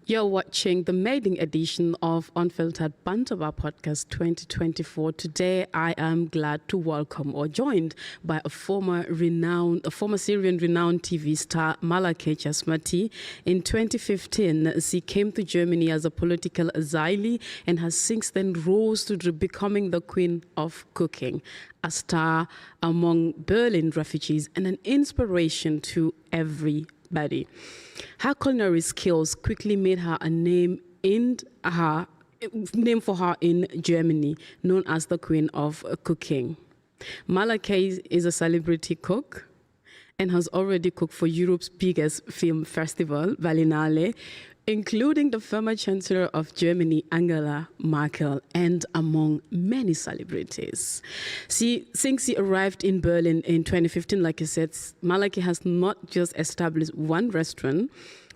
You're watching the maiden edition of Unfiltered Bantaba podcast 2024. Today, I am glad to welcome or joined by a former Syrian renowned TV star, Malakeh Jazmati. In 2015, she came to Germany as a political asylee and has since then rose to becoming the queen of cooking, a star among Berlin refugees and an inspiration to everybody. Her culinary skills quickly made her a name for her in Germany, known as the Queen of Cooking. Malakeh is a celebrity cook and has already cooked for Europe's biggest film festival, Berlinale, including the former Chancellor of Germany, Angela Merkel, and among many celebrities. Since she arrived in Berlin in 2015, like I said, Malakeh has not just established one restaurant,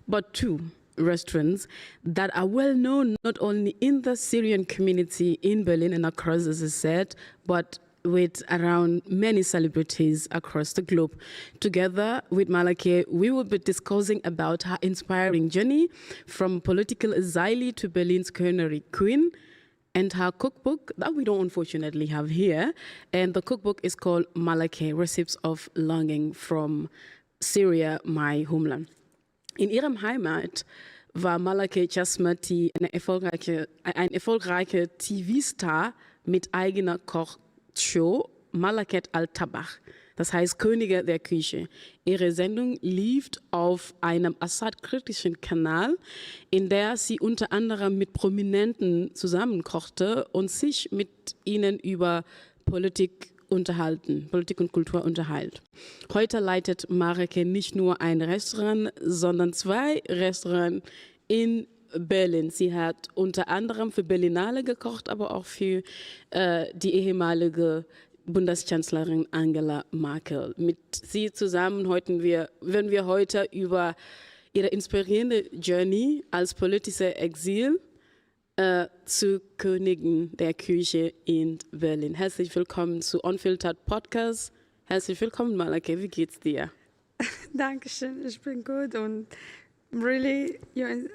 but two restaurants that are well known not only in the Syrian community in Berlin and across, as I said, but with around many celebrities across the globe. Together with Malakeh, we will be discussing about her inspiring journey from political asylee to Berlin's culinary queen, and her cookbook that we don't unfortunately have here. And the cookbook is called Malakeh, Recipes of Longing from Syria, my homeland. In ihrem Heimat war Malakeh Jazmati ein erfolgreicher TV-Star mit eigener Koch-Show, Malakeh al-Tabach, das heißt Könige der Küche. Ihre Sendung lief auf einem Assad-kritischen Kanal, in der sie unter anderem mit Prominenten zusammenkochte und sich mit ihnen über Politik und Kultur unterhält. Heute leitet Malakeh nicht nur ein Restaurant, sondern zwei Restaurants in Berlin. Sie hat unter anderem für Berlinale gekocht, aber auch für die ehemalige Bundeskanzlerin Angela Merkel. Mit sie zusammen werden wir heute über ihre inspirierende Journey als politische Exil zu Königin der Küche in Berlin. Herzlich willkommen zu Unfiltered Podcast. Herzlich willkommen, Malakeh. Wie geht's dir? Dankeschön, ich bin gut und really your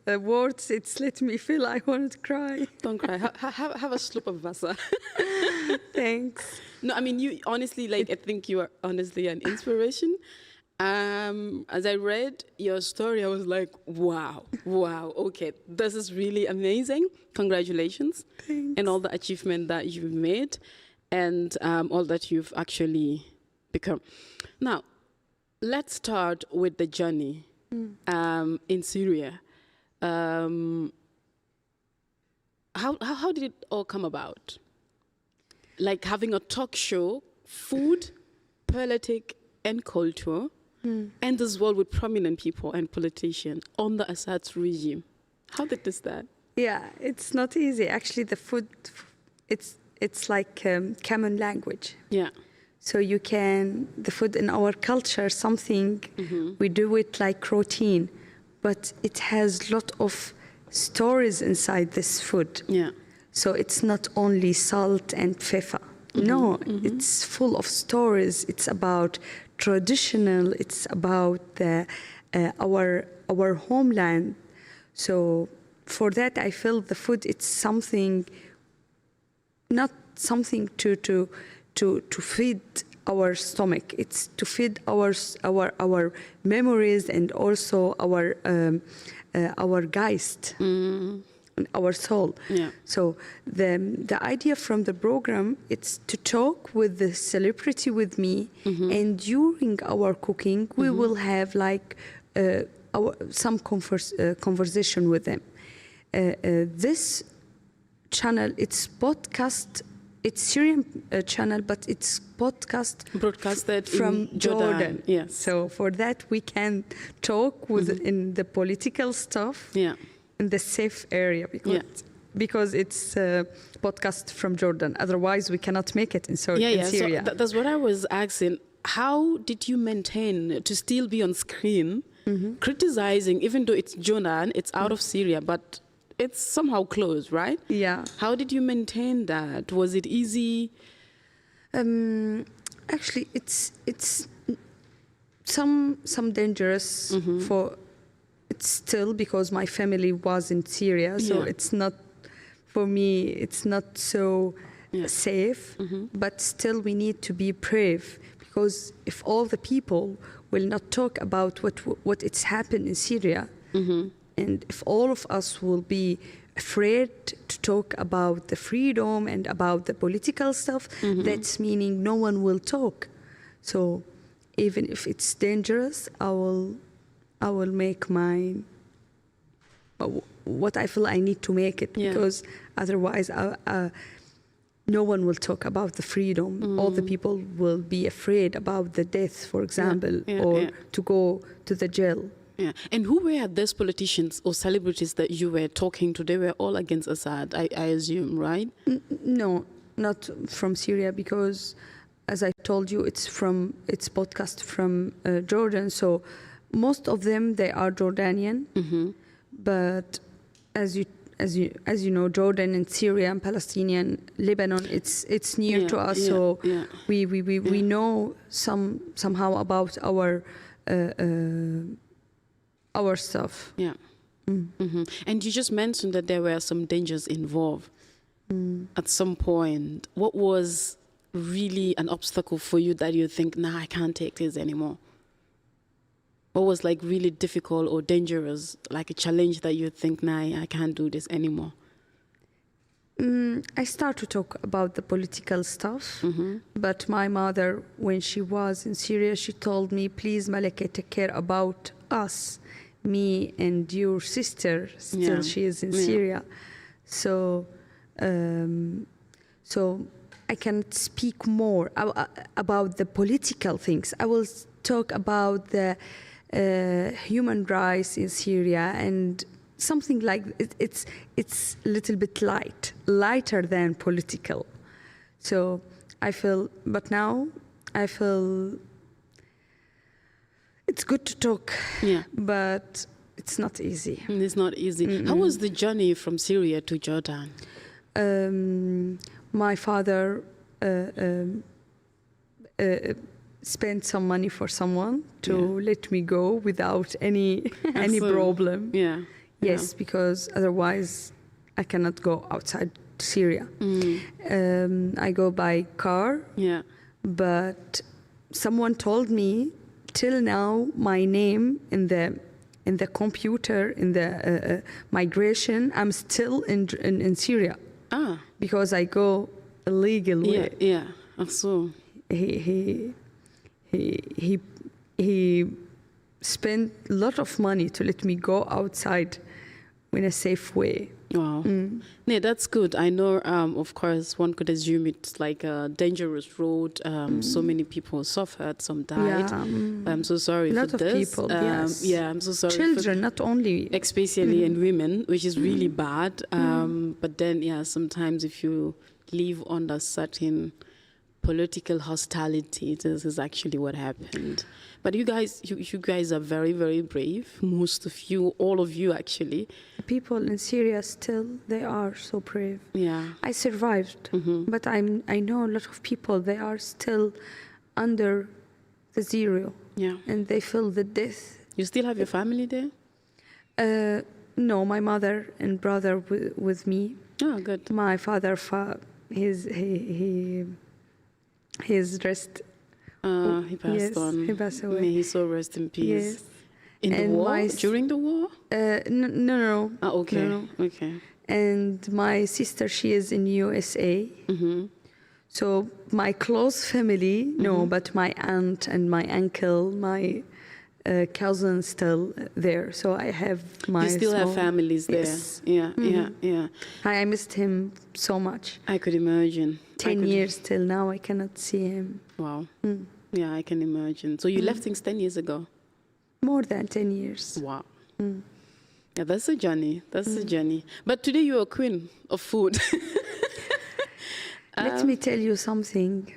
words, it's let me feel I want to cry. Don't cry. Have a slip of Wasser. Thanks. No, I mean, you honestly, I think you are honestly an inspiration. As I read your story, I was like, wow, okay, this is really amazing. Congratulations. Thanks. And all the achievement that you've made and all that you've actually become. Now, let's start with the journey in Syria. How did it all come about? Like having a talk show, food, politics, and culture, and this world with prominent people and politicians on the Assad's regime. How did this start? Yeah, it's not easy. Actually, the food, it's like common language. Yeah. So the food in our culture, something we do it like routine, but it has a lot of stories inside this food. Yeah. So it's not only salt and pepper. No, it's full of stories. It's about traditional. It's about our homeland. So for that, I feel the food. It's something, not something to feed our stomach. It's to feed our memories and also our geist. Our soul. Yeah. So the idea from the program, it's to talk with the celebrity with me, and during our cooking we will have like some conversation with them. This channel, it's podcast. It's Syrian channel, but it's broadcasted from in Jordan. Yes. So for that we can talk in the political stuff. Yeah. In the safe area because it's a podcast from Jordan. Otherwise, we cannot make it in Syria. So that's what I was asking. How did you maintain to still be on screen, criticizing, even though it's Jordan, it's out of Syria, but it's somehow close, right? Yeah. How did you maintain that? Was it easy? Actually, it's some dangerous it's still because my family was in Syria, so it's not, for me, it's not so safe. But still, we need to be brave, because if all the people will not talk about what it's happened in Syria, and if all of us will be afraid to talk about the freedom and about the political stuff, that's meaning no one will talk. So even if it's dangerous, I will make mine. What I feel I need to make it, because otherwise no one will talk about the freedom. All the people will be afraid about the death, for example, or to go to the jail. Yeah. And who were these politicians or celebrities that you were talking to? They were all against Assad, I assume, right? No, not from Syria, because as I told you, it's podcast from Jordan. So most of them, they are Jordanian. But as you know, Jordan and Syria and Palestinian, Lebanon, it's near to us. So we know somehow about our stuff. Yeah. And you just mentioned that there were some dangers involved at some point. What was really an obstacle for you that you think, nah, I can't take this anymore? What was like really difficult or dangerous, like a challenge that you think, nah, I can't do this anymore? I start to talk about the political stuff, but my mother, when she was in Syria, she told me, please, Malakeh, take care about us, me and your sister. Still, she is in Syria. So I cannot speak more about the political things. I will talk about the human rights in Syria, and something like it's a little bit lighter than political. So I feel, but now I feel it's good to talk, but it's not easy. It's not easy. How was the journey from Syria to Jordan? My father spent some money for someone to let me go without any problem. Yes, because otherwise I cannot go outside Syria. I go by car. But someone told me, till now my name in the computer in the migration, I'm still in Syria. Because I go illegal way. So he spent a lot of money to let me go outside in a safe way. Wow. Yeah, that's good. I know, of course, one could assume it's like a dangerous road. So many people suffered, some died. I'm so sorry for this. A lot of people, yes. Yeah, I'm so sorry. Children, not only. Especially in women, which is really bad. But then, sometimes if you live under certain political hostility, this is actually what happened. But you guys are very, very brave. Most of you, all of you actually. People in Syria still, they are so brave. Yeah. I survived, but I know a lot of people, they are still under the zero. Yeah. And they feel the death. You still have your family there? No, my mother and brother with me. Oh, good. My father, he's rest. He passed on. He passed away. May he so rest in peace. Yes. In the war? During the war? No. Okay. No. Okay. And my sister, she is in USA. So my close family, no, but my aunt and my uncle, my cousin still there. So I have my. You still have families there. Yes. Yeah. I missed him so much. I could imagine. 10 years till now, I cannot see him. Wow. Yeah, I can imagine. So you left things 10 years ago? More than 10 years. Wow. Yeah, that's a journey. That's a journey. But today you're a queen of food. Let me tell you something.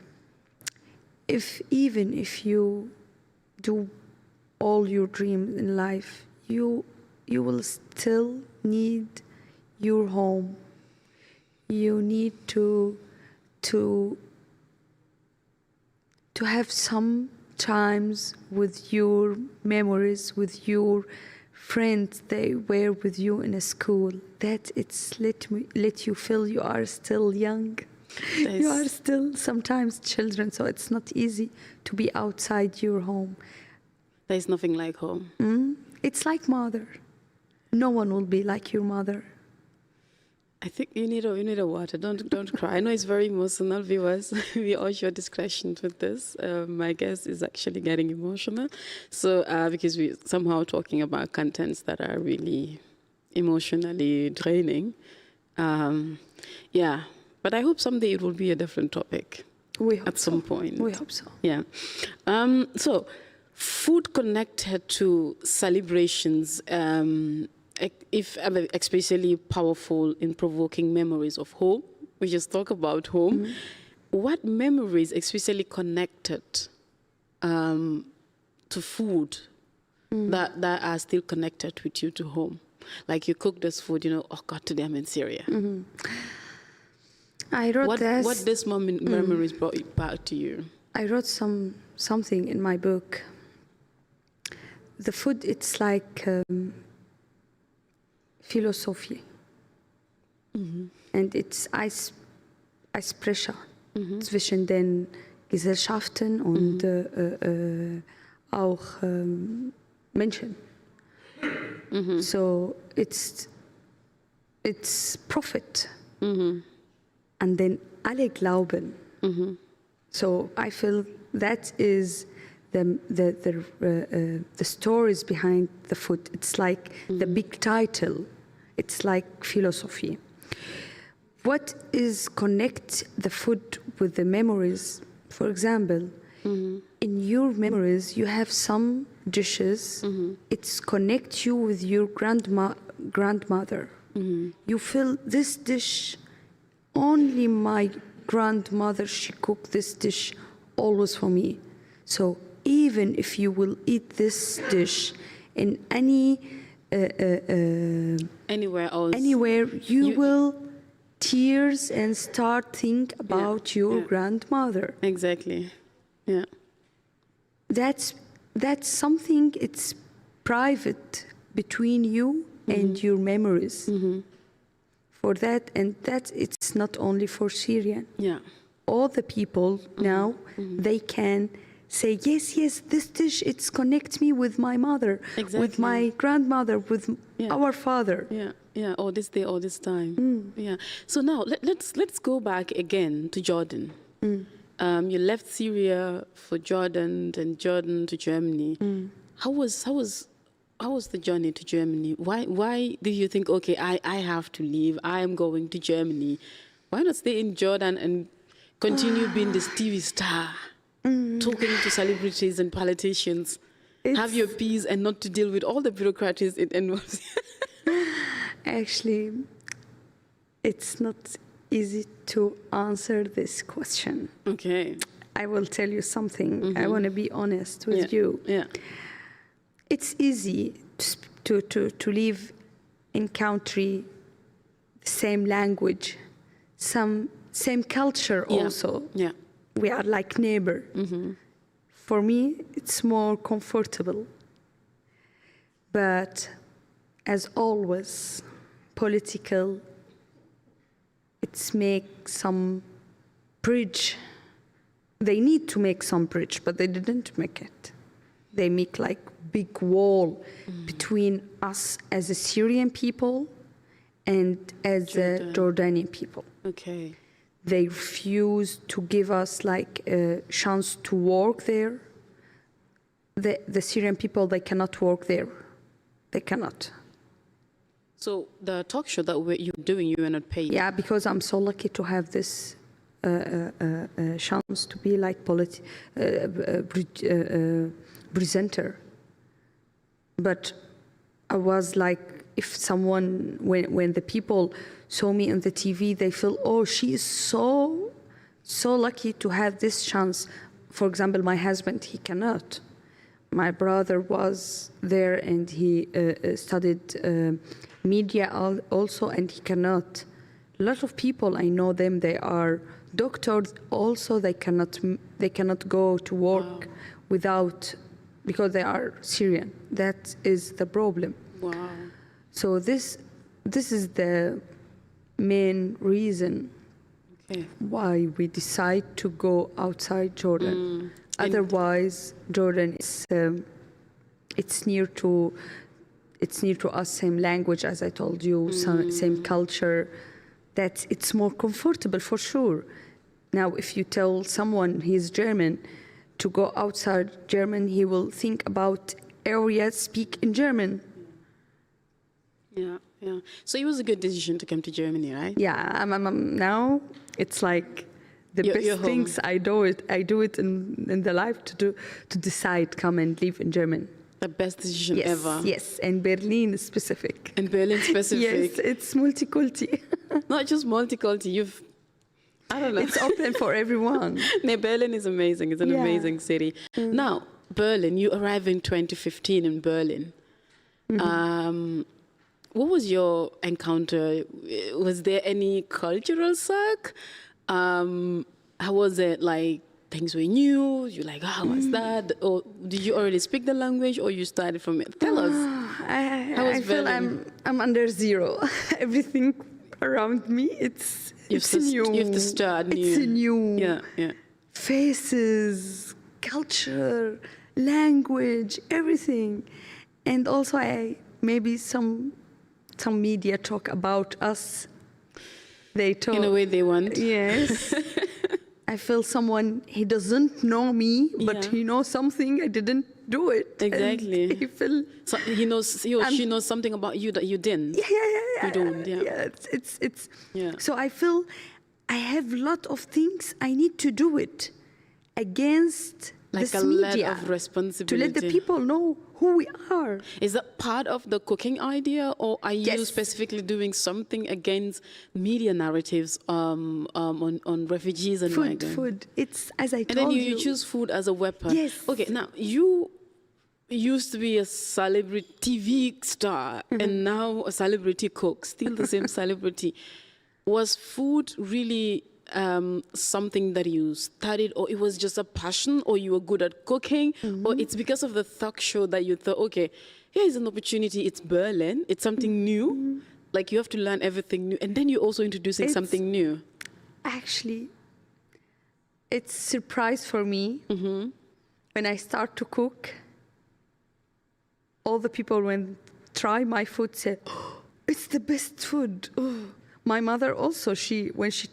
Even if you do all your dreams in life, you will still need your home. You need to have some times with your memories, with your friends they were with you in a school, that it's let you feel you are still young. You are still sometimes children, so it's not easy to be outside your home. There's nothing like home. It's like mother. No one will be like your mother. I think you need a water. Don't cry. I know it's very emotional, viewers. We urge your discretion with this. My guest is actually getting emotional, so because we're somehow talking about contents that are really emotionally draining. Yeah, but I hope someday it will be a different topic. We hope at some point. We hope so. Yeah. So, food connected to celebrations. If especially powerful in provoking memories of home, we just talk about home. What memories especially connected to food that are still connected with you to home? Like you cook this food, oh God, today I'm in Syria. I wrote what this moment memories brought back to you? I wrote something in my book. The food, it's like philosophy, and it's Eisbrecher zwischen den Gesellschaften und auch Menschen. So it's prophet, and then alle glauben. So I feel that is the stories behind the food. It's like the big title. It's like philosophy. What is connect the food with the memories? For example, in your memories, you have some dishes. It's connect you with your grandmother. You feel this dish. Only my grandmother, she cooked this dish always for me. So even if you will eat this dish in anywhere else, you will tears and start think about your grandmother. Exactly. Yeah. That's something. It's private between you and your memories. For that, and that it's not only for Syrian. Yeah. All the people now they can say yes, this dish it's connect me with my mother, with my grandmother, with our father. Yeah, or this day, or this time. Yeah. So now let's go back again to Jordan. You left Syria for Jordan, then Jordan to Germany. How was the journey to Germany? Why did you think, okay, I have to leave, I am going to Germany? Why not stay in Jordan and continue being this TV star, talking to celebrities and politicians, have your peace and not to deal with all the bureaucracies it involves? Actually, it's not easy to answer this question. Okay. I will tell you something. I want to be honest with you. Yeah. It's easy to live in country, same language, same culture also. Yeah. We are like neighbor. For me, it's more comfortable. But as always, political, it's make some bridge. They need to make some bridge, but they didn't make it. They make like big wall between us as a Syrian people and as a Jordanian people. Okay. They refuse to give us like a chance to work there. The Syrian people, they cannot work there. They cannot. So the talk show that you're doing, you are not paid? Yeah, because I'm so lucky to have this chance to be like presenter. But I was like, if someone, when the people saw me on the TV, they feel, oh, she is so lucky to have this chance. For example, my husband, he cannot. My brother was there and he studied media also, and he cannot. A lot of people, I know them, they are doctors also, they cannot go to work without, because they are Syrian. That is the problem. Wow. So this is the main reason why we decide to go outside Jordan. Otherwise, Jordan is it's near to us, same language as I told you, same culture. That it's more comfortable for sure. Now, if you tell someone he's German to go outside German, he will think about areas speak in German. Yeah. So it was a good decision to come to Germany, right? Yeah, now it's like the best things I do it in the life to decide come and live in German. The best decision ever. Yes, and Berlin specific. And Berlin specific. Yes, it's multiculti. Not just multiculti. I don't know. It's open for everyone. No, Berlin is amazing. It's an amazing city. Now, Berlin. You arrived in 2015 in Berlin. What was your encounter? Was there any cultural shock? How was it like? Things were new. You're like, what's that? Or did you already speak the language, or you started from it? Tell us. I feel I'm under zero. Everything around me, it's new. You have to start new. It's new. Yeah. Faces, culture, language, everything, and also maybe some media talk about us. They talk in a way they want. Yes. I feel someone, he doesn't know me, but he knows something, I didn't do it. Exactly. He feel so he knows, he or she knows something about you that you didn't. Yeah. You don't, it's So I feel I have a lot of things I need to do it against like this a media. lot of responsibility. To let the people know who we are. Is that part of the cooking idea, or are you specifically doing something against media narratives on refugees and migrants? Food. It's as I told you. And then you choose food as a weapon. Yes. Okay, now you used to be a celebrity TV star and now a celebrity cook, still the same celebrity. Was food really something that you studied, or it was just a passion, or you were good at cooking, or it's because of the talk show that you thought, okay, here's an opportunity, it's Berlin, it's something new, like you have to learn everything new, and then you're also introducing something new. Actually, it's a surprise for me when I start to cook. All the people when try my food say, oh, it's the best food. Oh. My mother also, when she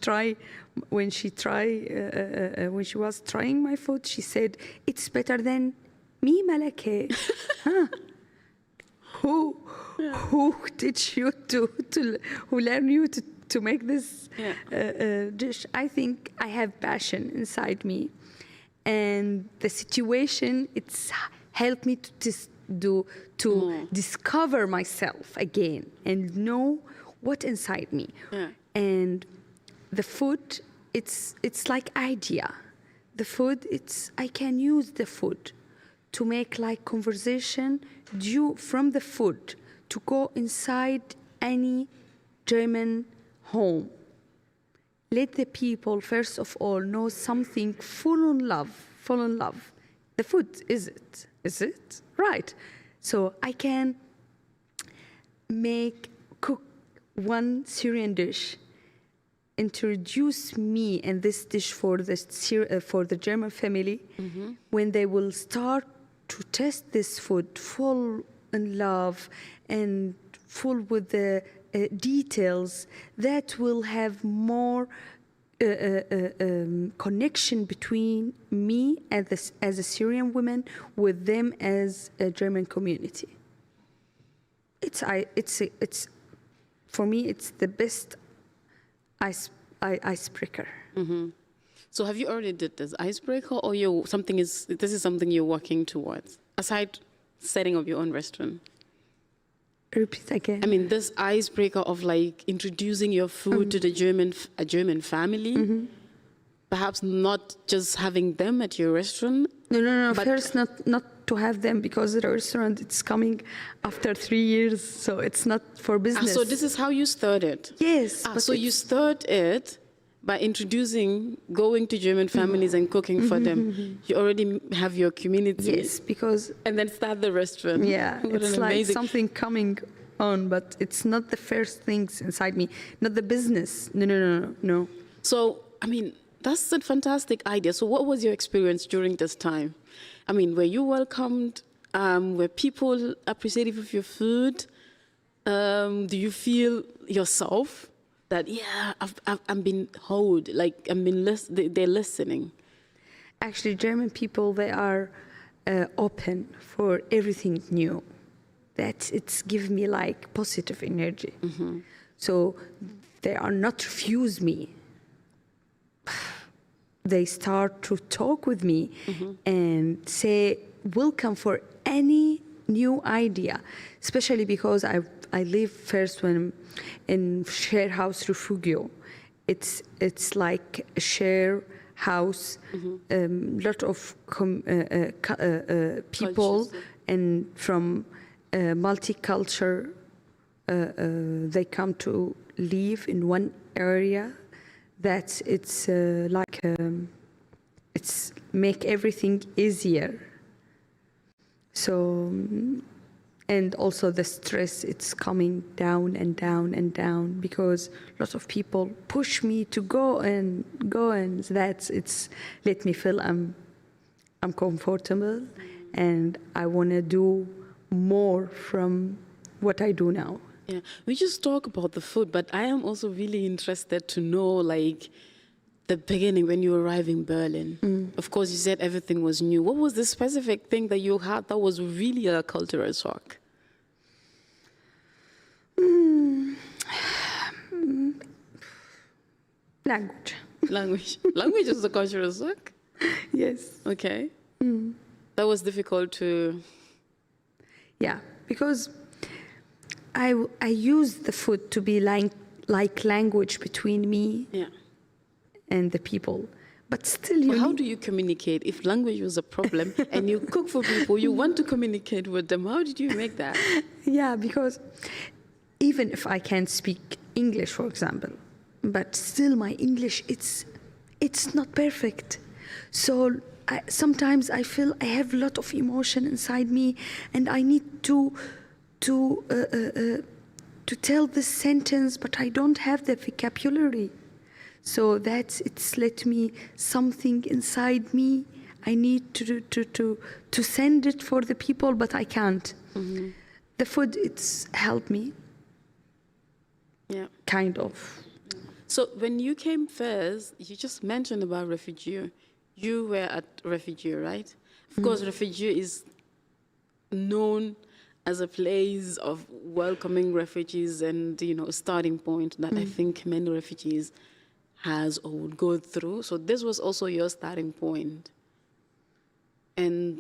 was trying my food, she said, it's better than me, Malakeh. Who teach you who learn you to make this dish? I think I have passion inside me, and the situation, it's helped me to discover myself again and know what inside me. And the food, it's like idea. The food, I can use the food to make like conversation from the food to go inside any German home. Let the people, first of all, know something fall in love. The food, is it? Right. So I can cook one Syrian dish, introduce me and this dish for the German family. When they will start to taste this food, full in love and full with the details, that will have more connection between me as a Syrian woman with them as a German community. It's for me, it's the best icebreaker. So have you already did this icebreaker, or this is something you're working towards, aside setting up your own restaurant? Repeat again. I mean, this icebreaker of like introducing your food to a German family, perhaps not just having them at your restaurant. No. First, not to have them, because the restaurant, it's coming after 3 years, so it's not for business. So this is how you started. Yes. So you started it by introducing, going to German families and cooking for them, you already have your community. Yes, because... And then start the restaurant. Yeah, What it's an like amazing... something coming on, but it's not the first things inside me, not the business. No. So, I mean, that's a fantastic idea. So what was your experience during this time? I mean, were you welcomed? Were people appreciative of your food? Do you feel yourself that, yeah, I'm being heard, like they're listening? Actually, German people, they are open for everything new. It's give me like positive energy. So they are not refuse me. They start to talk with me and say welcome for any new idea, especially because I live first when in share house refugio. It's like a share house, lot of people Cultures. and from multicultural, they come to live in one area. That it's like it's make everything easier. So, and also the stress, it's coming down and down and down because lots of people push me to go and it's let me feel I'm comfortable and I want to do more from what I do now. Yeah, we just talk about the food, but I am also really interested to know, like, the beginning when you arrived in Berlin. Of course, you said everything was new. What was the specific thing that you had that was really a cultural shock? Language. Language is a cultural shock? Yes. Okay. That was difficult to... Yeah, because I use the food to be like language between me and the people. But still, how do you communicate? If language was a problem and you cook for people, you want to communicate with them. How did you make that? Yeah, because even if I can't speak English, for example, but still my English, it's not perfect. So sometimes I feel I have a lot of emotion inside me, and I need to tell this sentence, but I don't have the vocabulary. So it's let me something inside me. I need to send it for the people, but I can't. The food, it's helped me. Yeah. Kind of. So when you came first, you just mentioned about refugee. You were at refugee, right? Of course, refugee is known as a place of welcoming refugees and, a starting point that I think many refugees has or would go through. So this was also your starting point. And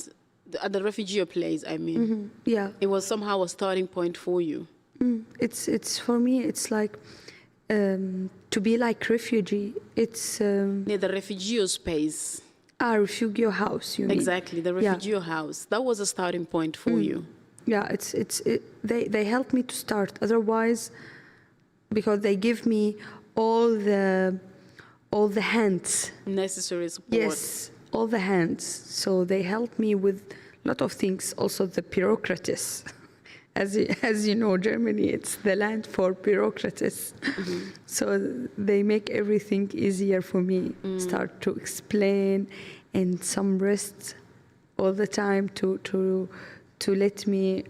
at the refugee place, I mean, Yeah, it was somehow a starting point for you. it's for me. It's like to be like refugee. It's Near the refugee space. a refugee house. You mean? Exactly, the refugee house. That was a starting point for you. Yeah, they helped me to start. Otherwise, because they give me all the hands. Necessary support. Yes, all the hands. So they helped me with a lot of things. Also the bureaucracies. As you know, Germany, it's the land for bureaucracies. So they make everything easier for me. Start to explain and some rest all the time to let me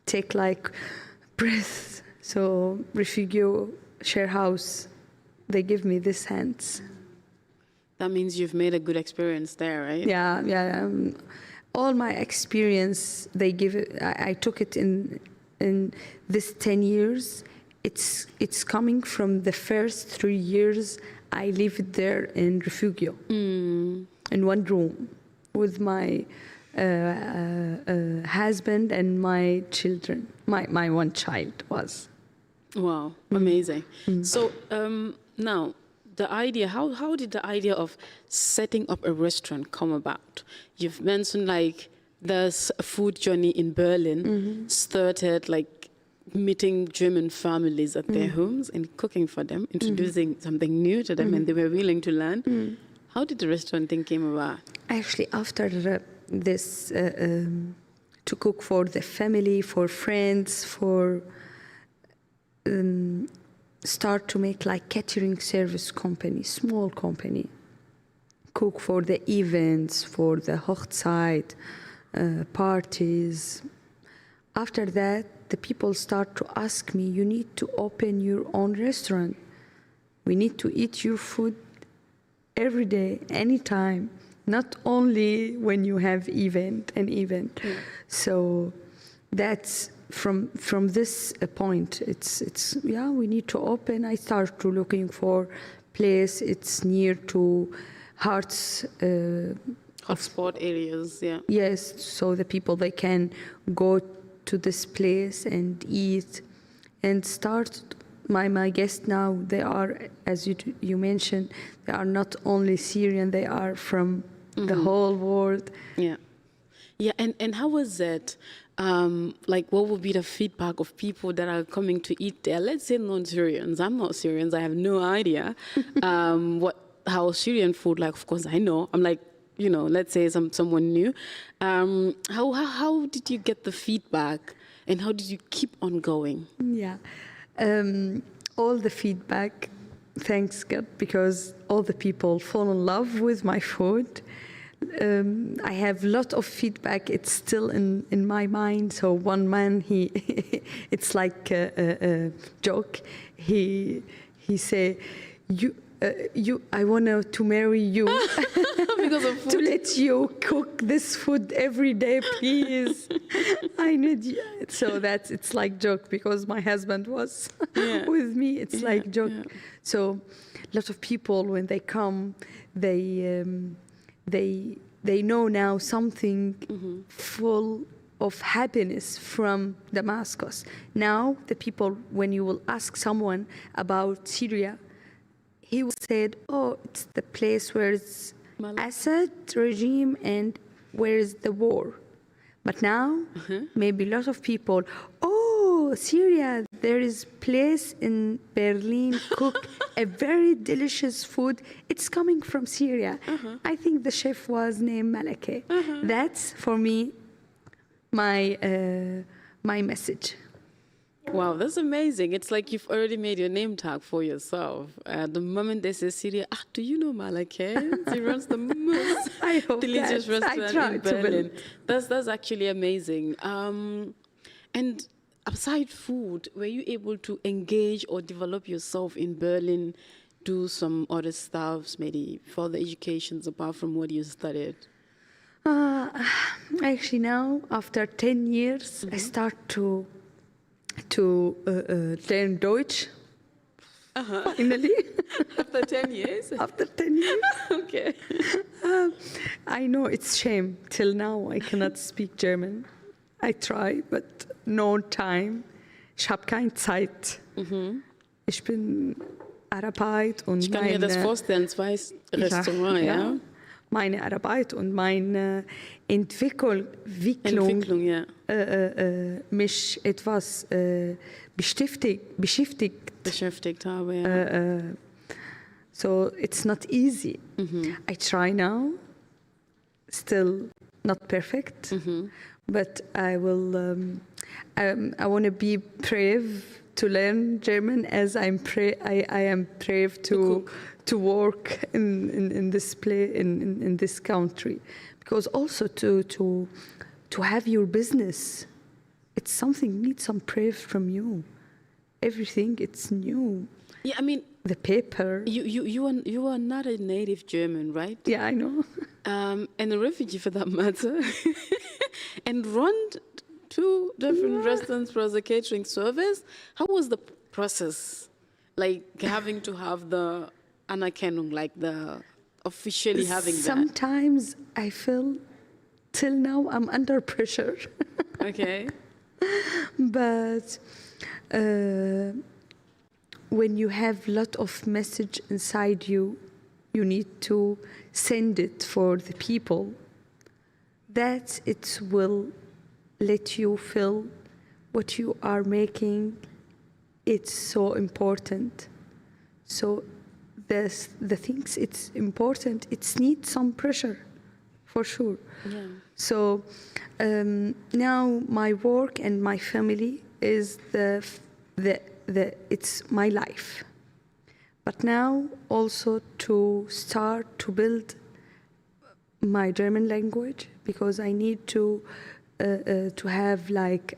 take like breath. So refugee share house, they give me this hands. That means you've made a good experience there, right? Yeah. All my experience, they give it. I took it in this 10 years. It's coming from the first 3 years I lived there in refugio, in one room with my husband and my children. My one child was. Wow, amazing. So now, the idea, how did the idea of setting up a restaurant come about? You've mentioned like this food journey in Berlin started like meeting German families at their homes and cooking for them, introducing something new to them, and they were willing to learn. How did the restaurant thing came about? Actually, after this, to cook for the family, for friends, for start to make like catering service company, small company, cook for the events, for the Hochzeit, parties. After that, the people start to ask me, you need to open your own restaurant. We need to eat your food every day, anytime, not only when you have an event. So that's from this point. It's we need to open. I start to looking for place. It's near to hearts. Hotspot areas, yeah. Yes, so the people they can go to this place and eat and start. My guests now, they are, as you mentioned, they are not only Syrian, they are from the whole world. Yeah. Yeah, and how was it? Like, what would be the feedback of people that are coming to eat there? Let's say non-Syrians. I'm not Syrians. I have no idea how Syrian food, like, of course, I know. I'm like, let's say someone new. How did you get the feedback, and how did you keep on going? Yeah. All the feedback, thanks God, because all the people fall in love with my food. I have a lot of feedback. It's still in my mind. So one man, it's like a joke. He say, I want to marry you because of food. to let you cook this food every day, please. I need you. So it's like joke because my husband was with me. It's like joke. Yeah. So a lot of people when they come, they know now something full of happiness from Damascus. Now the people, when you will ask someone about Syria, he said, oh, it's the place where it's Assad regime and where is the war. But now, maybe a lot of people, oh, Syria, there is place in Berlin, cook a very delicious food. It's coming from Syria. I think the chef was named Malakeh. That's, for me, my message. Wow, that's amazing. It's like you've already made your name tag for yourself. The moment they say Syria, do you know Malakeh? He runs the most delicious restaurant in Berlin. That's actually amazing. And aside food, were you able to engage or develop yourself in Berlin, do some other stuff, maybe further educations apart from what you studied? Actually now, after 10 years, I start to learn Deutsch. Finally. After 10 years? After 10 years. Okay. I know it's shame. Till now, I cannot speak German. I try, but no time. Ich habe keine Zeit. Ich bin Arbeit und ich kann mir das vorstellen, zwei Restaurants, ja? Meine Arbeit und meine Entwicklung ja. Mich etwas beschäftigt habe, ja. So it's not easy. I try now, still not perfect, but I will. I want to be brave to learn German as I am brave to work in this in this country, because also to have your business, it's something needs some brave from you. Everything it's new. Yeah, I mean the paper. You are not a native German, right? Yeah, I know. And a refugee for that matter, and run 2 different restaurants plus a catering service. How was the process, like having to have the Anerkennung, like the officially having that? Sometimes I feel, till now, I'm under pressure. Okay. But when you have a lot of message inside you, you need to send it for the people. That it will let you feel what you are making, it's so important. So the things it's important, it needs some pressure, for sure. Yeah. So now my work and my family is it's my life. But now also to start to build my German language, because I need to have like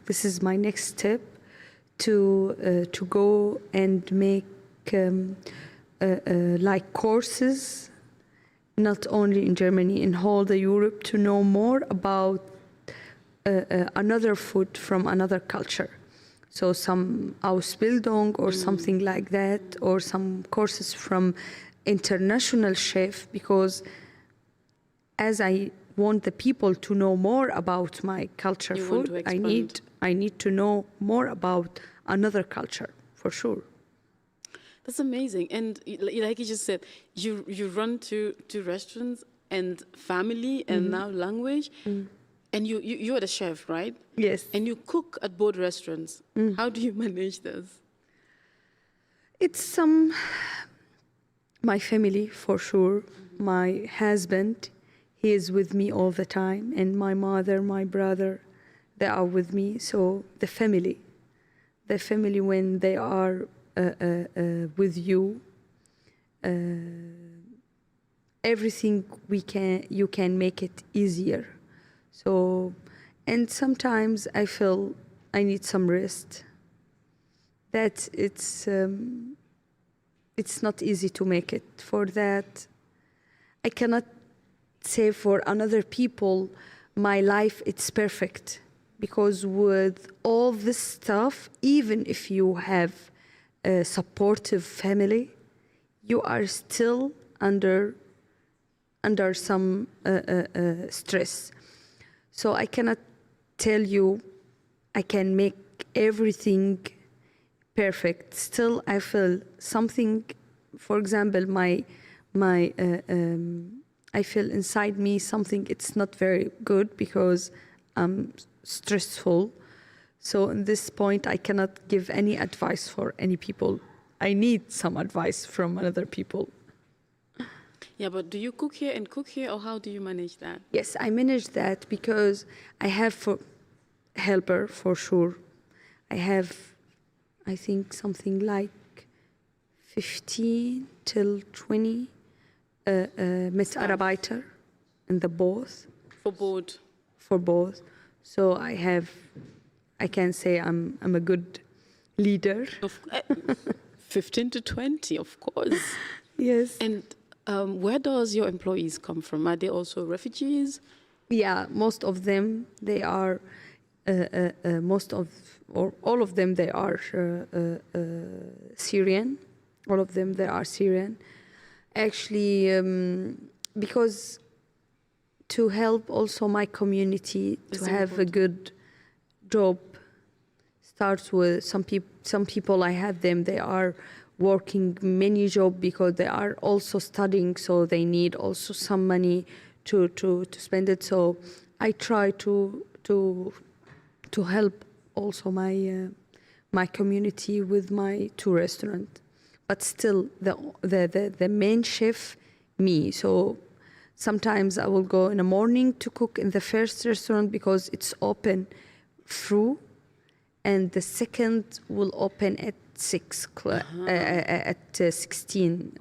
this is my next step to go and make like courses, not only in Germany, in whole the Europe, to know more about another food from another culture. So some Ausbildung or something like that, or some courses from international chef, because as I want the people to know more about my culture food, I need to know more about another culture, for sure. That's amazing. And like you just said, you run to restaurants and family and now language. And you are the chef, right? Yes. And you cook at both restaurants. How do you manage this? It's my family, for sure. My husband, he is with me all the time. And my mother, my brother, they are with me. So the family when they are with you, everything you can make it easier. So, and sometimes I feel I need some rest. That it's not easy to make it. For that, I cannot say for another people, my life it's perfect, because with all this stuff, even if you have a supportive family, you are still under some stress. So I cannot tell you I can make everything perfect. Still, I feel something. For example, I feel inside me something. It's not very good because I'm stressful. So in this point, I cannot give any advice for any people. I need some advice from other people. Yeah, but do you cook here and cook here, or how do you manage that? Yes, I manage that because I have helper for sure. I have, I think, something like 15 till 20 Mitarbeiter in the both. For both. For both. So I can say I'm a good leader. 15 to 20, of course. Yes. And where does your employees come from? Are they also refugees? Yeah, most of them, they are, all of them, they are Syrian. All of them, they are Syrian. Actually, because to help also my community to have a good job starts with some people I have them, they are working many jobs because they are also studying, so they need also some money to spend it. So I try to help also my community with my 2 restaurants. But still, the main chef, me. So sometimes I will go in the morning to cook in the first restaurant because it's open through, and the second will open at 6 at 16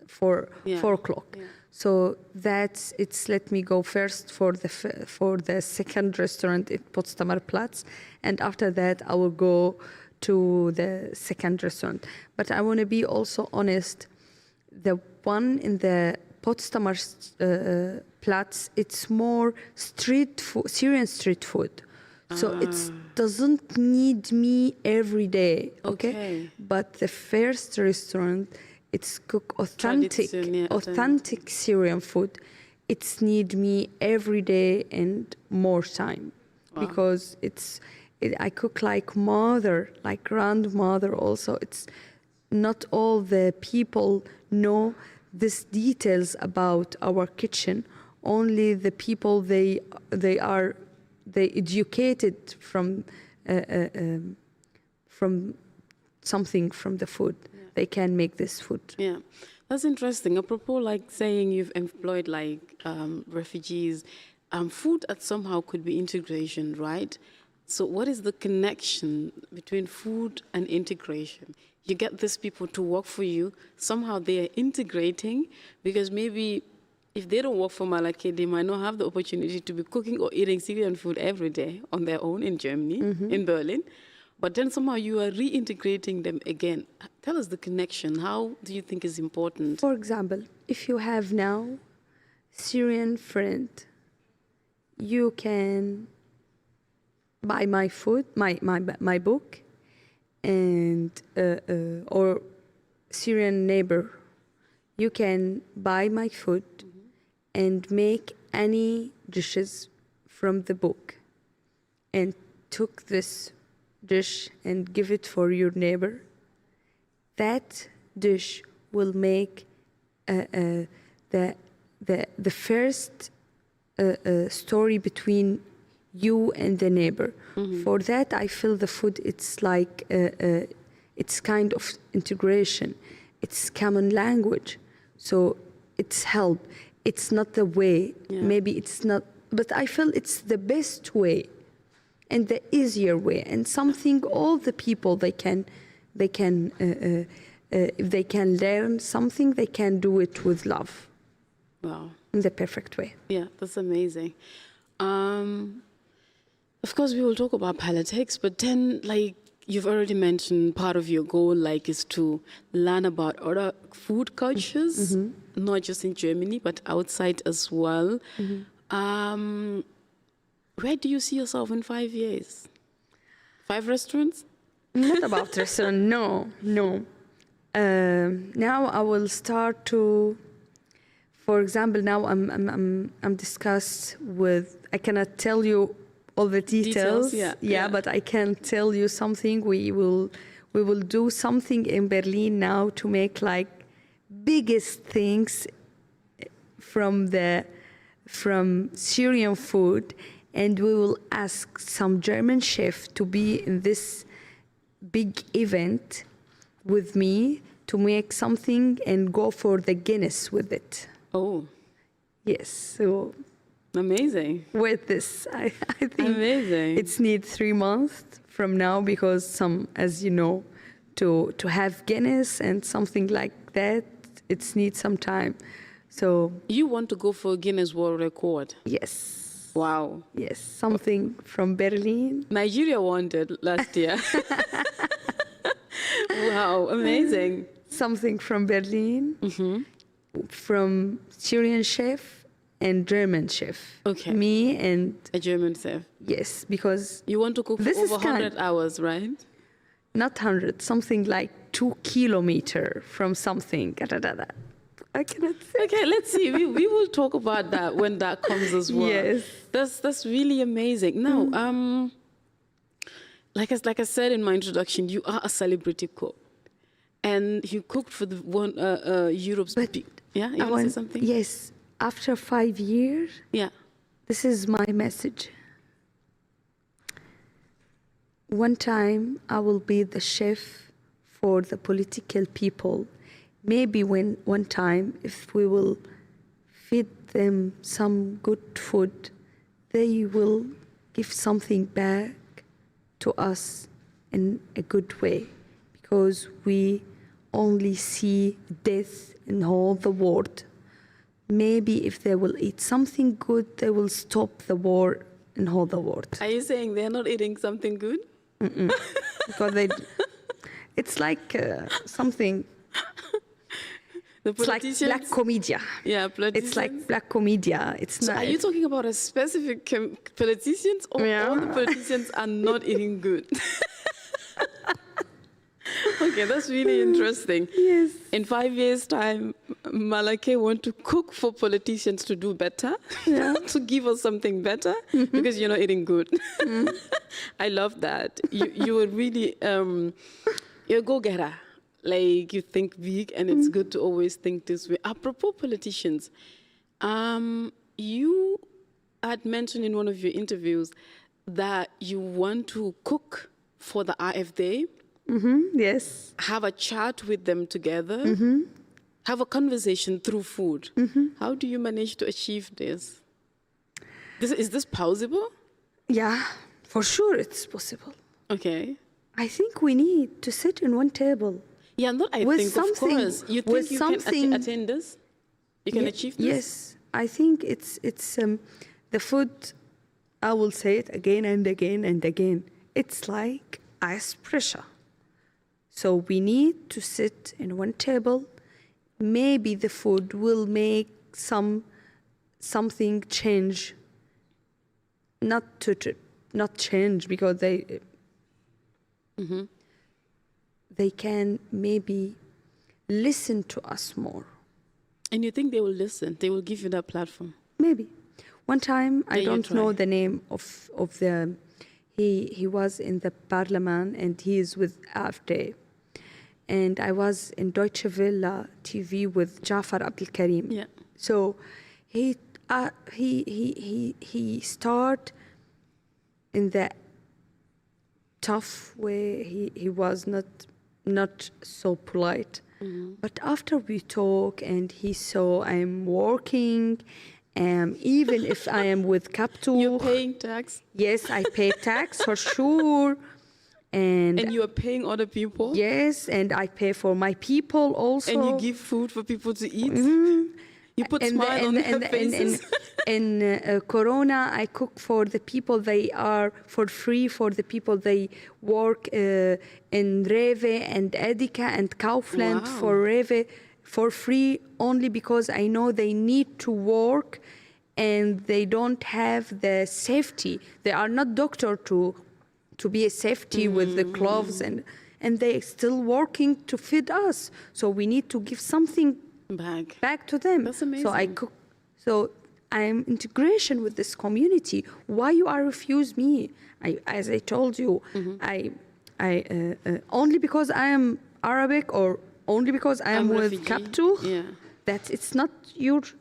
4 o'clock. Yeah. So it's let me go first for the second restaurant at Potsdamer Platz, and after that I will go to the second restaurant. But I want to be also honest, the one in the Potsdamer Platz, it's more street food, Syrian street food. So it doesn't need me every day, okay? But the first restaurant, it's cook authentic Syrian food. It's need me every day and more time. Wow. Because I cook like mother, like grandmother also. It's not all the people know these details about our kitchen. Only the people they they educated from something from the food. They can make this food. Yeah, that's interesting. Apropos, like saying you've employed like refugees, food at somehow could be integration, right? So what is the connection between food and integration? You get these people to work for you, somehow they are integrating, because maybe if they don't work for Malakeh, they might not have the opportunity to be cooking or eating Syrian food every day on their own in Germany, in Berlin. But then somehow you are reintegrating them again. Tell us the connection. How do you think is important? For example, if you have now Syrian friend, you can buy my food, my book, and or Syrian neighbor, you can buy my food and make any dishes from the book, and took this dish and give it for your neighbor. That dish will make the first story between you and the neighbor. For that, I feel the food, it's like, it's kind of integration. It's common language. So it's help. It's not the way. Maybe it's not, but I feel it's the best way and the easier way, and something all the people if they can learn something, they can do it with love. Wow. In the perfect way. Yeah, that's amazing. Of course, we will talk about politics, but then, like, you've already mentioned part of your goal, like, is to learn about other food cultures, not just in Germany, but outside as well. Where do you see yourself in 5 years? 5 restaurants? Not about restaurant, no. Now I will start to, for example, now I'm discussed with, I cannot tell you all the details, but I can tell you something. We will do something in Berlin now to make like biggest things from Syrian food, and we will ask some German chef to be in this big event with me to make something and go for the Guinness with it. Oh. Yes, so amazing. With this, I think amazing. It's need 3 months from now, because some, as you know, to have Guinness and something like that, it needs some time. So you want to go for a Guinness World Record? Yes. Wow. Yes, something from Berlin. Nigeria won it last year. Wow, amazing. Something from Berlin, from Syrian chef and German chef. Okay. Me and a German chef. Yes, because you want to cook for over 100 hours, right? Not 100, something like 2 kilometers from something. I cannot say. Okay, let's see. We will talk about that when that comes as well. Yes. That's really amazing. Now, like I said in my introduction, you are a celebrity cook, and you cooked for the one Europe's big. Yeah, you want to say something? Yes. After 5 years. Yeah. This is my message. One time I will be the chef for the political people. Maybe one time, if we will feed them some good food, they will give something back to us in a good way, because we only see death in all the world. Maybe if they will eat something good, they will stop the war in all the world. Are you saying they're not eating something good? Because it's like something. It's like black commedia. Yeah, politicians. It's like black commedia. It's so not. Are you talking about a specific politicians, or all the politicians are not eating good? Okay, that's really interesting. Yes. In 5 years' time, Malakeh want to cook for politicians to do better, to give us something better, because you're not eating good. I love that. You are really you're a go-getter. Like, you think big, and it's good to always think this way. Apropos politicians, you had mentioned in one of your interviews that you want to cook for the AfD, Yes. have a chat with them together, have a conversation through food. How do you manage to achieve this? Is this possible? Yeah, for sure it's possible. Okay. I think we need to sit in one table. Yeah, not I With think, something- of course. You with think you can something- attain this? You can achieve this? Yes, I think it's the food. I will say it again and again and again. It's like ice pressure. So we need to sit in one table. Maybe the food will make something change. Not change because they can maybe listen to us more. And you think they will listen? They will give you that platform? Maybe. One time, I Yeah, you don't know try. the name of the, he was in the parliament and he is with AfD. And I was in Deutsche Welle TV with Jafar Abdel Karim. Yeah. So he started in the tough way. He was not so polite. But after we talk and he saw I'm working, even if I am with Capital. You're paying tax? Yes, I pay tax for sure. And you are paying other people? Yes, and I pay for my people also. And you give food for people to eat? You put And smile on their faces? In Corona, I cook for the people. They are for free for the people. They work in Rewe and Edeka and Kaufland Wow. for Rewe for free only because I know they need to work and they don't have the safety. They are not doctor to be a safety with the gloves and they still working to feed us. So we need to give something back to them. That's amazing. So I cook. So I am integration with this community. Why you are refuse me? As I told you, I only because I am Arabic or only because I am with refugee. Capital. Yeah. That it's not yours.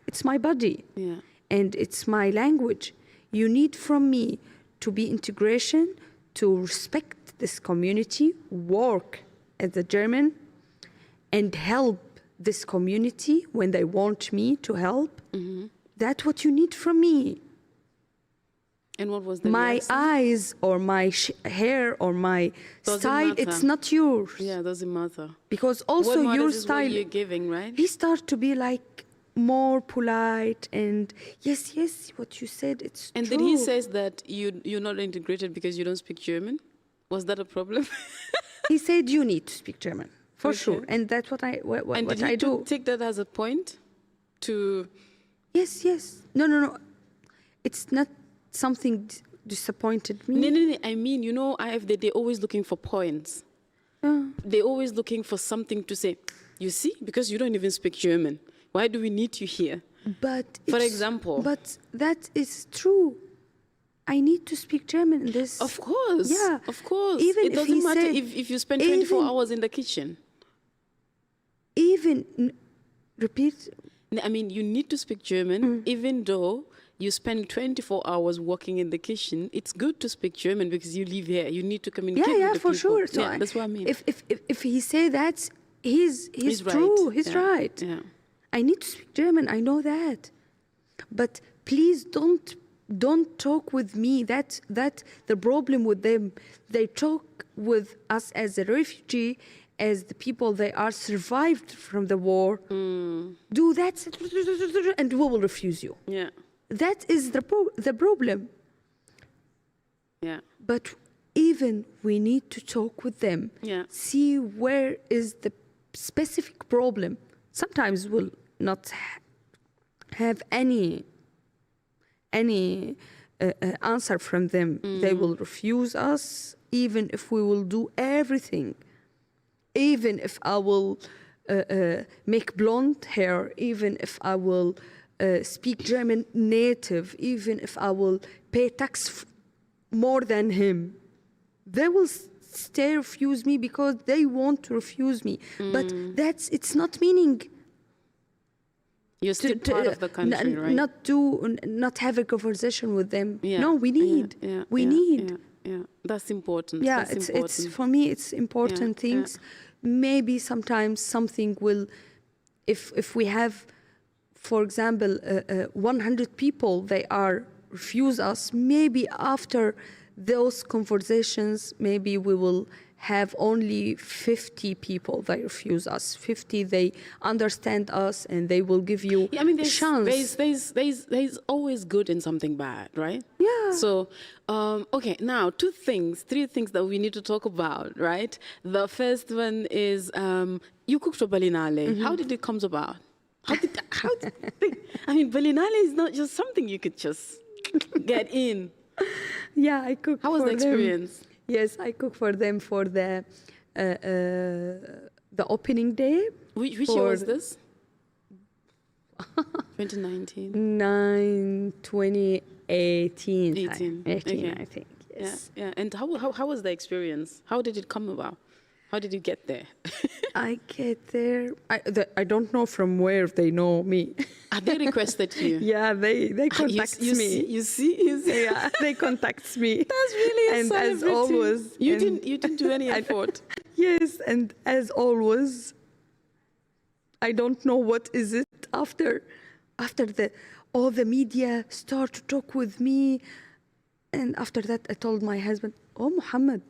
It's my body. Yeah. And it's my language. You need from me to be integration, to respect this community, work as a German, and help this community when they want me to help. That's what you need from me. And what was the My reaction? eyes or my hair or my Doesn't style, matter. it's not yours. Yeah, doesn't matter. Because also what your matters is what style, you're giving, right? he start to be like more polite and yes, what you said, it's And true. then he says that you're not integrated because you don't speak German. Was that a problem? He said you need to speak German, for Okay. sure. And that's what And what did I he do. take that as a point to... Yes. No. It's not something disappointed me. No. I mean, you know, they're always looking for points. They're always looking for something to say. You see, because you don't even speak German. Why do we need you here? But For it's- example. But that is true. I need to speak German in this. Of course. Yeah. Of course. Even It if doesn't he matter said- if you spend 24 even- hours in the kitchen. Repeat. I mean, you need to speak German, even though you spend 24 hours working in the kitchen. It's good to speak German because you live here. You need to communicate Yeah, with the for people. sure. So yeah, that's what I mean. If he say that, he's right. true. He's Yeah. right. Yeah. I need to speak German. I know that, but please don't talk with me. That's the problem with them. They talk with us as a refugee, as the people they are survived from the war. Do that, and we will refuse you. Yeah. That is the problem. Yeah. But even we need to talk with them. Yeah. See where is the specific problem. Sometimes we'll not have any answer from them. They will refuse us, even if we will do everything. Even if I will make blonde hair, even if I will speak German native, even if I will pay tax more than him, they will stay refuse me because they want to refuse me. But it's not meaning. You're still part of the country, right? Not have a conversation with them. Yeah. No, we need. We need. Yeah. That's important. Yeah, That's it's for me. It's important things. Maybe sometimes something will, if we have, for example, 100 people, they refuse us. Maybe after those conversations, maybe we will have only 50 people they refuse us. 50 they understand us and they will give you a chance. There's always good in something bad, right? Yeah. So, okay, now three things that we need to talk about, right? The first one is you cooked for Berlinale. How did it come about? I mean, Berlinale is not just something you could just get in. Yeah, I cooked. How was the experience? Yes, I cooked for them for the opening day. Which year was this? 2019. 2018. 18, okay. I think. Yes. Yeah. And how was the experience? How did it come about? How did you get there? I get there. I don't know from where they know me. They requested you. Yeah, they contact me. You see? Yeah, they contact me. That's really and as always, you didn't do any effort. Yes, and as always, I don't know what is it after all the media start to talk with me, and after that I told my husband, "Oh, Muhammad,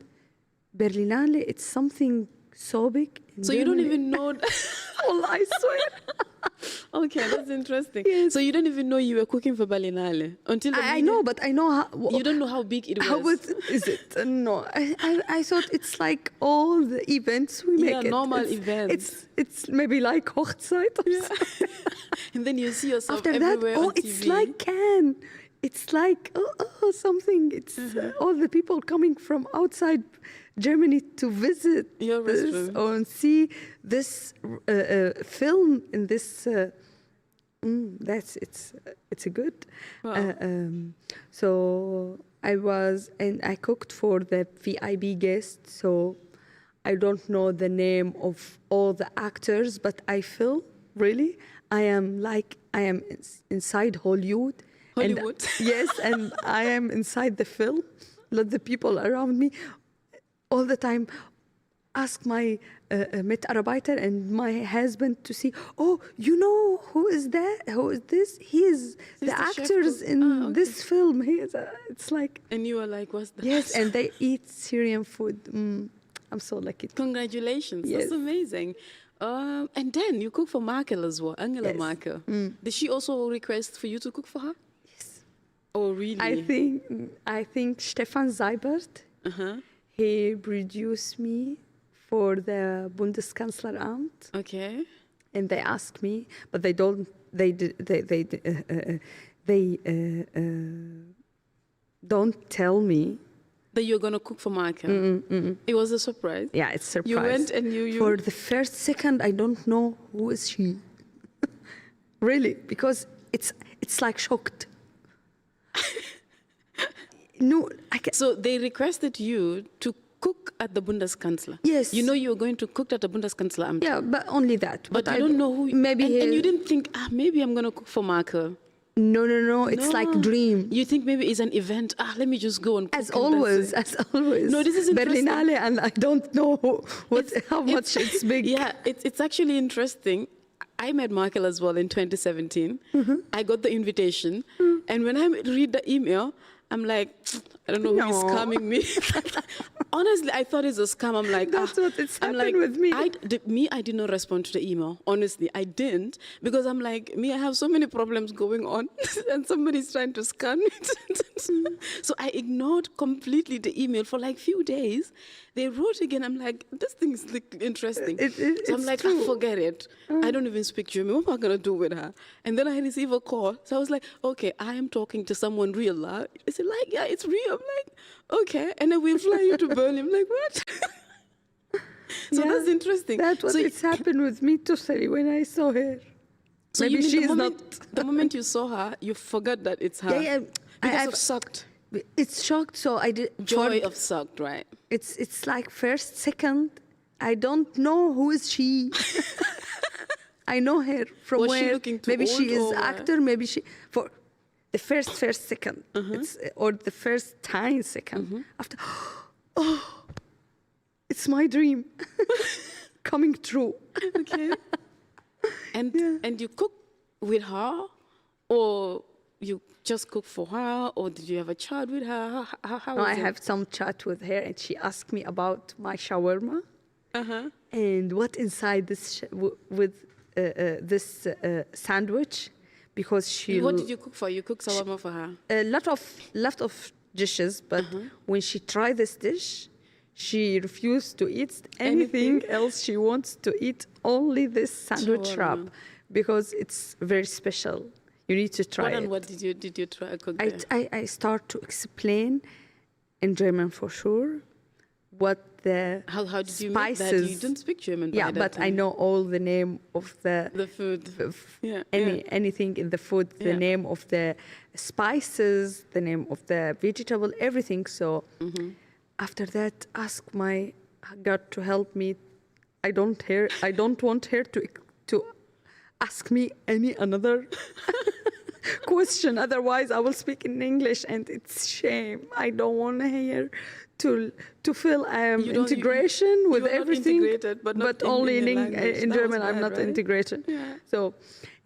Berlinale, it's something so big." So you don't even know. Oh, I swear. Okay, that's interesting. Yes. So you don't even know you were cooking for Berlinale until I know, but I know how. You don't know how big it was. How is it? No, I thought it's like all the events we make. Yeah, normal events. It's maybe like Hochzeit or something. And then you see yourself after everywhere that. on TV. It's like Cannes. It's like something. It's all the people coming from outside Germany to visit your restaurant and see this film in this. It's a good. Wow. So I cooked for the VIP guests. So I don't know the name of all the actors, but I feel really I am inside Hollywood. Hollywood. Yes, and I am inside the film. Let the people around me all the time ask my Mitarbeiter and my husband to see, oh, you know, who is that? Who is this? He is the actors in this film. It's like... And you were like, what's that? Yes, and they eat Syrian food. I'm so lucky. Congratulations. Yes. That's amazing. And then you cook for Merkel as well, Angela Merkel. Did she also request for you to cook for her? Yes. Oh, really? I think Stefan Seibert, he produced me for the Bundeskanzleramt. Okay. And they asked me, but they don't tell me that you're going to cook for Merkel. It was a surprise. Yeah, it's a surprise. You went and you... For the first second, I don't know who is she. Really, because it's like shocked. No, So they requested you to cook at the Bundeskanzler. Yes. You know you were going to cook at the Bundeskanzleramt. Yeah, but only that. But I don't know who... Maybe and you didn't think, maybe I'm going to cook for Merkel. No. It's like dream. You think maybe it's an event. Let me just go and cook. As always. No, this is interesting. Berlinale, and I don't know how much it's big. Yeah, it's actually interesting. I met Merkel as well in 2017. I got the invitation. And when I read the email, I'm like, I don't know who is scamming me. Honestly, I thought it's a scam. I'm like, that's what it's happened with me. I did not respond to the email. Honestly, I didn't. Because I'm like, I have so many problems going on. And somebody's trying to scam me. So I ignored completely the email for like few days. They wrote again. I'm like, this thing is interesting. So I'm like, forget it. I don't even speak German. What am I going to do with her? And then I receive a call. So I was like, okay, I am talking to someone real. They said, like, yeah, it's real. I'm like, okay. And then we'll fly you to Berlin. I'm like, what? So that's interesting. That's what it's happened with me totally when I saw her. So maybe she is not... The moment you saw her, you forgot that it's her. Yeah. Because of sucked. It's shocked, so I did... Joy of sucked, right? It's like first, second, I don't know who is she. I know her from Was where. she looking too Maybe she old is or actor. Maybe she for the first second, it's, or the first tiny second after. Oh, it's my dream coming true. Okay. And you cook with her, or you just cook for her, or did you have a chat with her? How No, was I it? have some chat with her, and she asked me about my shawarma Uh-huh. and what inside this with this sandwich, because she What did you cook for her? You cooked shawarma for her? a lot of dishes, but when she tried this dish, she refused to eat anything else. She wants to eat only this sandwich Shawarma. wrap because it's very special. You need to try What it. and what did you try cook there? I start to explain in German for sure what the How did you spices. make that? You didn't speak German. Yeah, by that but I time. know all the name of the The food. Yeah, anything in the food, the Yeah. name of the spices, the name of the vegetable, everything. So after that, ask my God to help me. I don't want her to ask me any another question. Otherwise, I will speak in English, and it's shame. I don't want her to feel integration with you are not everything, integrated, but not only in the in language. in That was German I'm bad, not right? integrated. Yeah. So,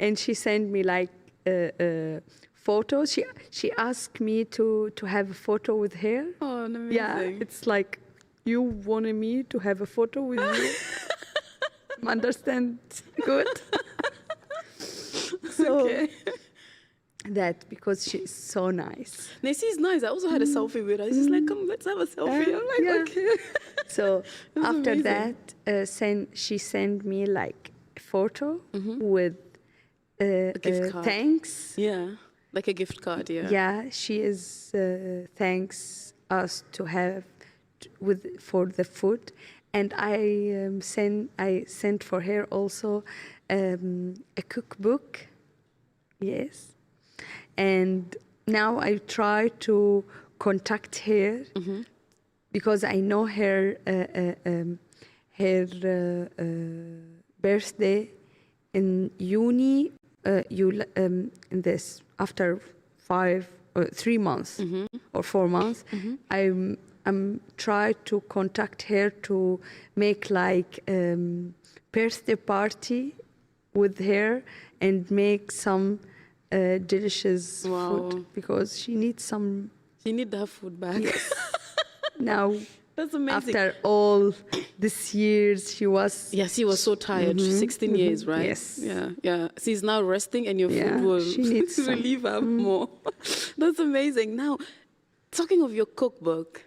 and she sent me like photos. She asked me to have a photo with her. Oh, amazing. Yeah, it's like you wanted me to have a photo with you. Understand? Good. So Okay. that because she's so nice. Nancy is nice. I also had a selfie with her. She's like, come, let's have a selfie. I'm like, Yeah. okay. So That's after amazing. that, she sent me like a photo with gift card. thanks. Yeah, like a gift card, yeah. Yeah, she is thanks us to have for the food, and I sent for her also a cookbook. Yes, and now I try to contact her because I know her birthday in Juni. In this after 3 months or 4 months, I'm try to contact her to make like birthday party with her and make some delicious Wow. food because she needs some You need her food back. now. That's amazing. After all these years, she was Yes, he was so tired. 16 years, right? Yes. Yeah. She's now resting, and your Yeah, food will she needs some. relieve her more. That's amazing. Now, talking of your cookbook,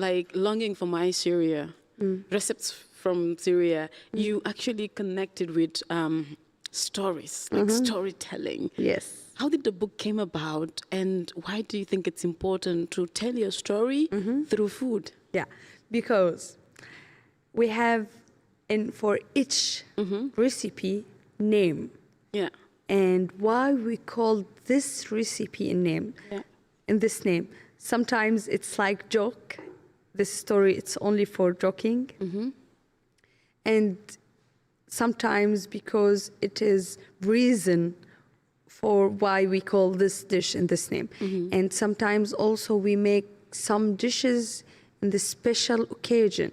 like Longing for My Syria, Recepts from Syria, you actually connected with stories, like storytelling. Yes. How did the book came about, and why do you think it's important to tell your story through food? Yeah, because we have for each recipe name, Yeah. and why we call this recipe a name. Yeah. In this name, sometimes it's like joke. This story it's only for joking, and sometimes because it is reason for why we call this dish in this name. And sometimes also we make some dishes in the special occasion.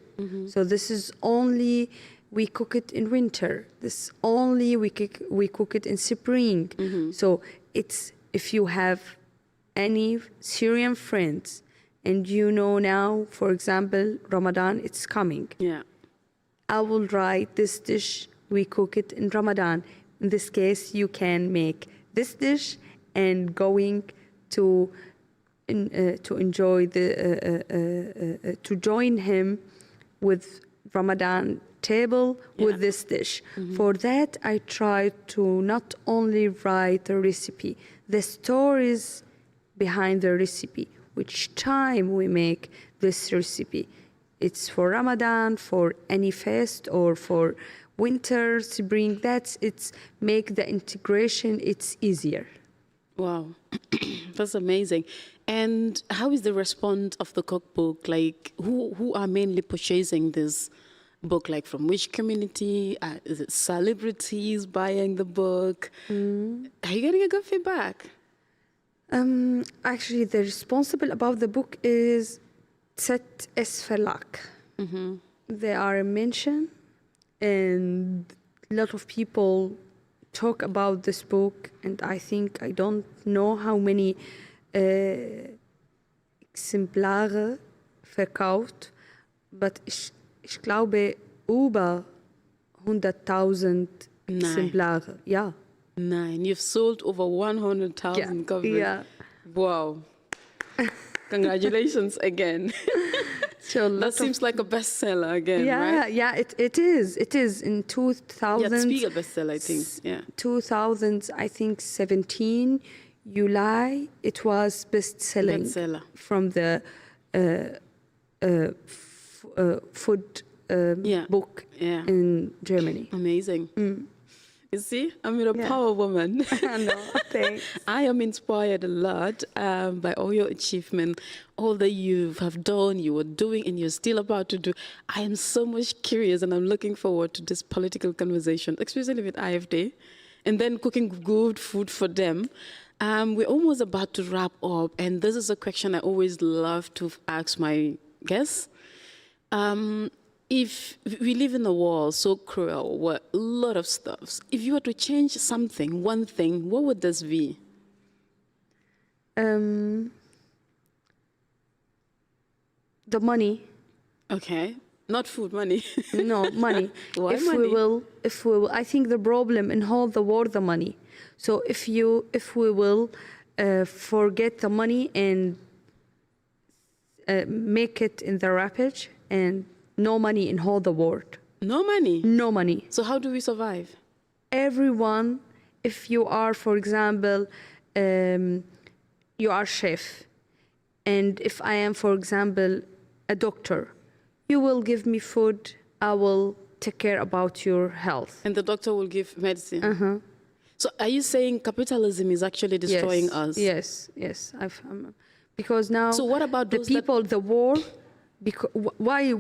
So this is only we cook it in winter. This only we cook it in spring. So it's if you have any Syrian friends and you know now, for example, Ramadan, it's coming. Yeah. I will write this dish, we cook it in Ramadan. In this case, you can make this dish and going to enjoy to join him with Ramadan table with this dish. For that, I try to not only write the recipe, the stories behind the recipe, which time we make this recipe. It's for Ramadan, for any fest, or for winter, spring. It's make the integration, it's easier. Wow, that's amazing. And how is the response of the cookbook? Like, who are mainly purchasing this book, like from which community? Is it celebrities buying the book? Are you getting a good feedback? Actually, the responsible about the book is ZS Verlag. They are mentioned, and a lot of people talk about this book, and I think I don't know how many Exemplare verkauft, but ich glaube über 100.000 Exemplare. Ja. Nein, you've sold over 100,000 copies. Yeah. Wow. Congratulations again. So that seems like a bestseller again, right? Yeah, it is. It is in 2000. Yeah, Spiegel bestseller, I think. Yeah. 2000, I think 17 July. It was bestseller from the food book in Germany. Amazing. You see, I'm a power woman. No, thanks. I am inspired a lot by all your achievement, all that you have done, you were doing, and you're still about to do. I am so much curious, and I'm looking forward to this political conversation, especially with AfD, and then cooking good food for them. We're almost about to wrap up, and this is a question I always love to ask my guests. If we live in a world so cruel, where a lot of stuff, if you were to change something, one thing, what would this be? The money. Okay, not food, money. No, money. Why if money? If we will, I think the problem in all the world, the money. So if we will forget the money and make it in the wrappage and no money in all the world. No money? No money. So how do we survive? Everyone, if you are, for example, you are chef, and if I am, for example, a doctor, you will give me food, I will take care about your health. And the doctor will give medicine? So are you saying capitalism is actually destroying us? Yes. Because now so what about the people, the war... Because why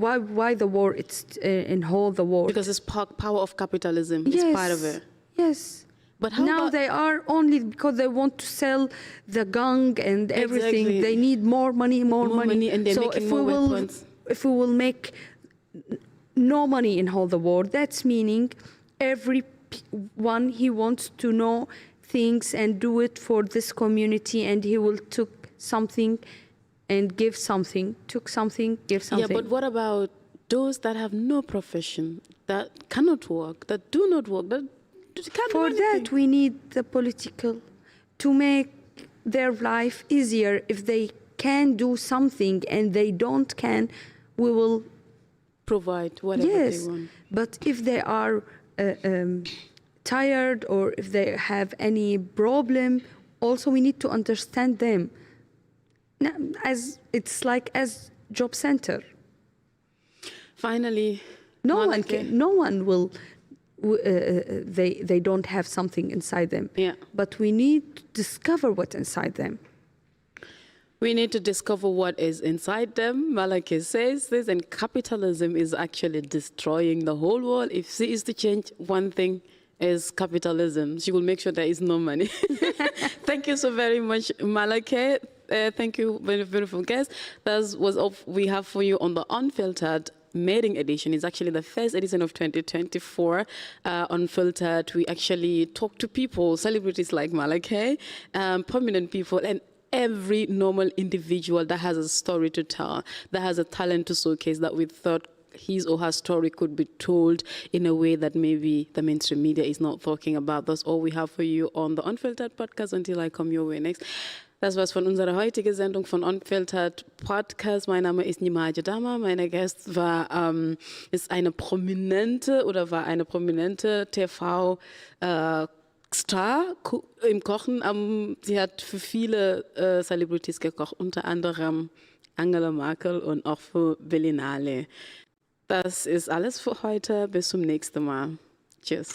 the war? It's in whole the war. Because it's power of capitalism. It's part of it. Yes. But how now about they are only because they want to sell the gang and everything. Exactly. They need more money, more money, and they're making more weapons. If we will make no money in all the war, that's meaning everyone he wants to know things and do it for this community, and he will took something. And give something, took something, give something. Yeah, but what about those that have no profession, that cannot work, that do not work, that can't do anything? For that, we need the political to make their life easier. If they can do something and they don't can, we will provide whatever they want. But if they are tired or if they have any problem, also we need to understand them. As it's like as job center. Finally, no one will. They don't have something inside them. Yeah. But we need to discover what's inside them. We need to discover what is inside them. Malakeh says this, and capitalism is actually destroying the whole world. If she is to change one thing, is capitalism. She will make sure there is no money. Thank you so very much, Malakeh. Thank you, very beautiful guest. That was all we have for you on the Unfiltered mating edition. It's actually the first edition of 2024. Unfiltered, we actually talk to people, celebrities like Malakeh, prominent people, and every normal individual that has a story to tell, that has a talent to showcase, that we thought his or her story could be told in a way that maybe the mainstream media is not talking about. That's all we have for you on the Unfiltered Podcast until I come your way next. Das war's von unserer heutigen Sendung von Unfiltered Podcast. Mein Name ist Nyima Jadama. Meine Gast ist eine prominente TV Star im Kochen. Sie hat für viele Celebrities gekocht, unter anderem Angela Merkel und auch für Berlinale. Das ist alles für heute. Bis zum nächsten Mal. Tschüss.